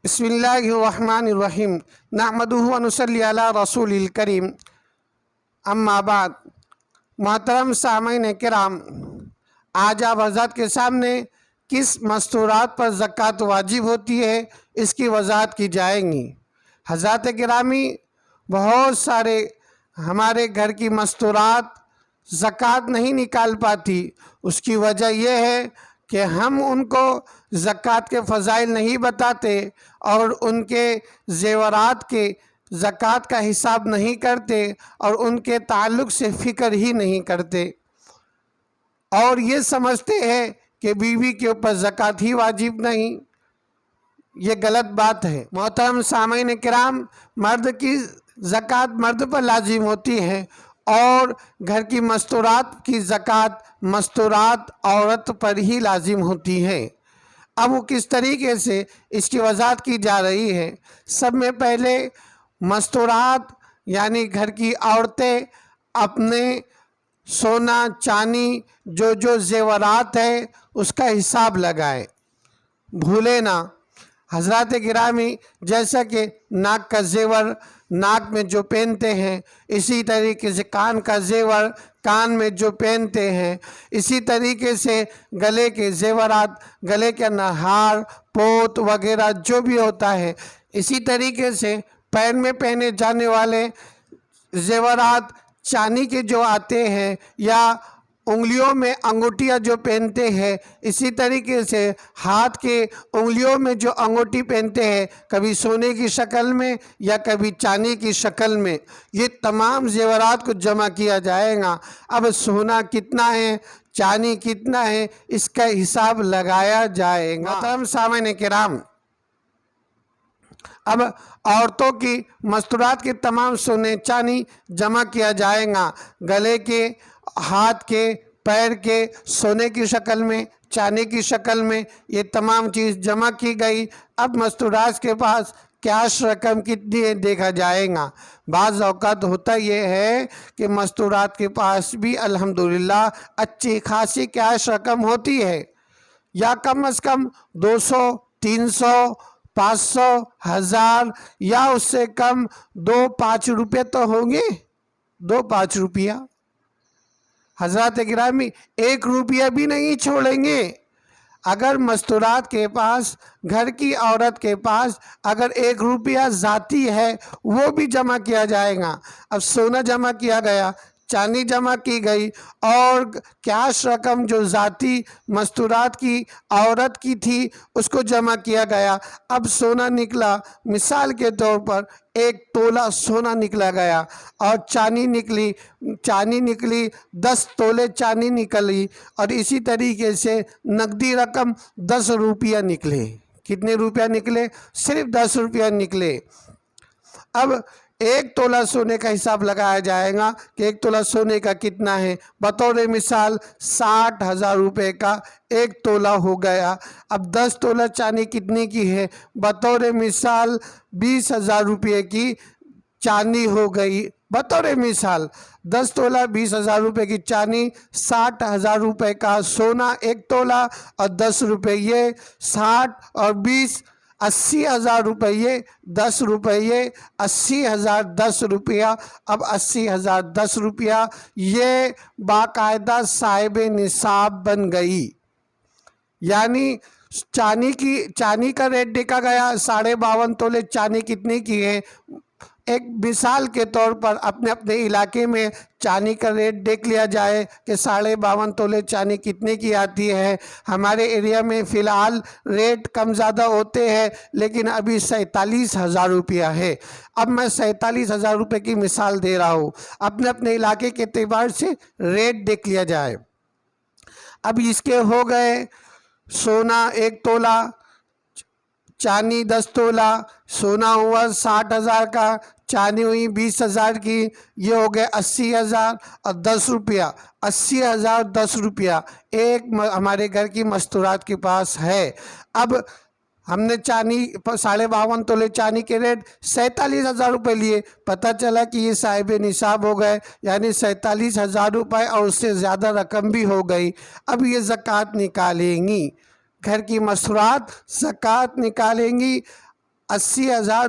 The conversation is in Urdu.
بسم اللہ الرحمن الرحیم نحمدہ و نصلی علی رسول الکریم اما بعد۔ محترم سامعین کرام، آج آپ حضرات کے سامنے کس مستورات پر زکوٰۃ واجب ہوتی ہے اس کی وضاحت کی جائیں گی۔ حضرات گرامی، بہت سارے ہمارے گھر کی مستورات زکوٰۃ نہیں نکال پاتی۔ اس کی وجہ یہ ہے کہ ہم ان کو زکوٰۃ کے فضائل نہیں بتاتے اور ان کے زیورات کے زکوٰۃ کا حساب نہیں کرتے اور ان کے تعلق سے فکر ہی نہیں کرتے، اور یہ سمجھتے ہیں کہ بیوی کے اوپر زکوٰۃ ہی واجب نہیں۔ یہ غلط بات ہے۔ محترم سامعین کرام، مرد کی زکوٰۃ مرد پر لازم ہوتی ہے اور گھر کی مستورات کی زکوٰۃ مستورات عورت پر ہی لازم ہوتی ہے۔ اب وہ کس طریقے سے اس کی وضاحت کی جا رہی ہے۔ سب میں پہلے مستورات یعنی گھر کی عورتیں اپنے سونا چاندی جو زیورات ہے اس کا حساب لگائے، بھولے نہ۔ حضرات گرامی، جیسا کہ ناک کا زیور ناک میں جو پہنتے ہیں، اسی طریقے سے کان کا زیور کان میں جو پہنتے ہیں، اسی طریقے سے گلے کے زیورات، گلے کے ہار پوت وغیرہ جو بھی ہوتا ہے، اسی طریقے سے پیر میں پہنے جانے والے زیورات چاندی کے جو آتے ہیں، یا انگلیوں میں انگوٹھیاں جو پہنتے ہیں، اسی طریقے سے ہاتھ کے انگلیوں میں جو انگوٹھی پہنتے ہیں، کبھی سونے کی شکل میں یا کبھی چاندی کی شکل میں، یہ تمام زیورات کو جمع کیا جائے گا۔ اب سونا کتنا ہے، چاندی کتنا ہے، اس کا حساب لگایا جائے گا۔ محترم سامعین کرام، اب عورتوں کی مستورات کے تمام سونے چاندی جمع کیا جائے گا، گلے کے، ہاتھ کے، پیر کے سونے کی شکل میں، چاندی کی شکل میں، یہ تمام چیز جمع کی گئی۔ اب مستورات کے پاس کیش رقم کتنی ہے دیکھا جائے گا۔ بعض اوقات ہوتا یہ ہے کہ مستورات کے پاس بھی الحمدللہ اچھی خاصی کیش رقم ہوتی ہے، یا کم از کم 200 300 500 1000 یا اس سے کم 2-5 روپے تو ہوں گے، 2-5 روپیہ۔ حضرات گرامی، 1 روپیہ بھی نہیں چھوڑیں گے۔ اگر مستورات کے پاس، گھر کی عورت کے پاس اگر 1 روپیہ ذاتی ہے، وہ بھی جمع کیا جائے گا۔ اب سونا جمع کیا گیا، چاندی جمع کی گئی، اور کیش رقم جو ذاتی مستورات کی عورت کی تھی اس کو جمع کیا گیا۔ اب سونا نکلا، مثال کے طور پر 1 تولہ سونا نکلا گیا، اور چاندی نکلی 10 تولے چاندی نکلی، اور اسی طریقے سے نقدی رقم 10 روپیہ نکلے۔ کتنے روپیہ نکلے؟ صرف 10 روپیہ نکلے۔ اب 1 تولہ سونے کا حساب لگایا جائے گا کہ 1 تولہ سونے کا کتنا ہے۔ بطور مثال 60,000 روپے کا 1 تولہ ہو گیا۔ اب 10 تولہ چاندی کتنے کی ہے؟ بطور مثال 20,000 روپے کی چاندی ہو گئی۔ بطور مثال 10 تولہ 20,000 روپے کی چاندی، 60,000 روپے کا سونا 1 تولہ، اور 10 روپیے 60 اور 20 80,000 روپیے، 10 روپیے 80,000 10 روپیہ۔ اب 80,000 10 روپیہ یہ باقاعدہ صاحب نصاب بن گئی۔ یعنی چاندی کا ریٹ دیکھا گیا، 52.5 تولے چاندی کتنے کی ہے۔ ایک مثال کے طور پر اپنے علاقے میں چاندی کا ریٹ دیکھ لیا جائے کہ 52.5 تولے چاندی کتنے کی آتی ہے۔ ہمارے ایریا میں فی الحال ریٹ کم زیادہ ہوتے ہیں، لیکن ابھی 47,000 روپیہ ہے۔ اب میں 47,000 روپے کی مثال دے رہا ہوں، اپنے علاقے کے اعتبار سے ریٹ دیکھ لیا جائے۔ اب اس کے ہو گئے سونا 1 تولہ، چاندی 10 تولہ، سونا ہوا 60,000 کا، چاندی ہوئی 20,000 کی، یہ ہو گئے 80,000 اور 10 روپیہ۔ 80,000 10 روپیہ ایک ہمارے گھر کی مستورات کے پاس ہے۔ اب ہم نے چاندی 52.5 تولے چاندی کے ریٹ 47,000 روپے لیے، پتہ چلا کہ یہ صاحب نصاب ہو گئے، یعنی 47,000 روپے اور اس سے زیادہ رقم بھی ہو گئی۔ اب یہ زکوٰۃ نکالیں گی، گھر کی مستورات زکوٰۃ نکالیں گی۔ 80,000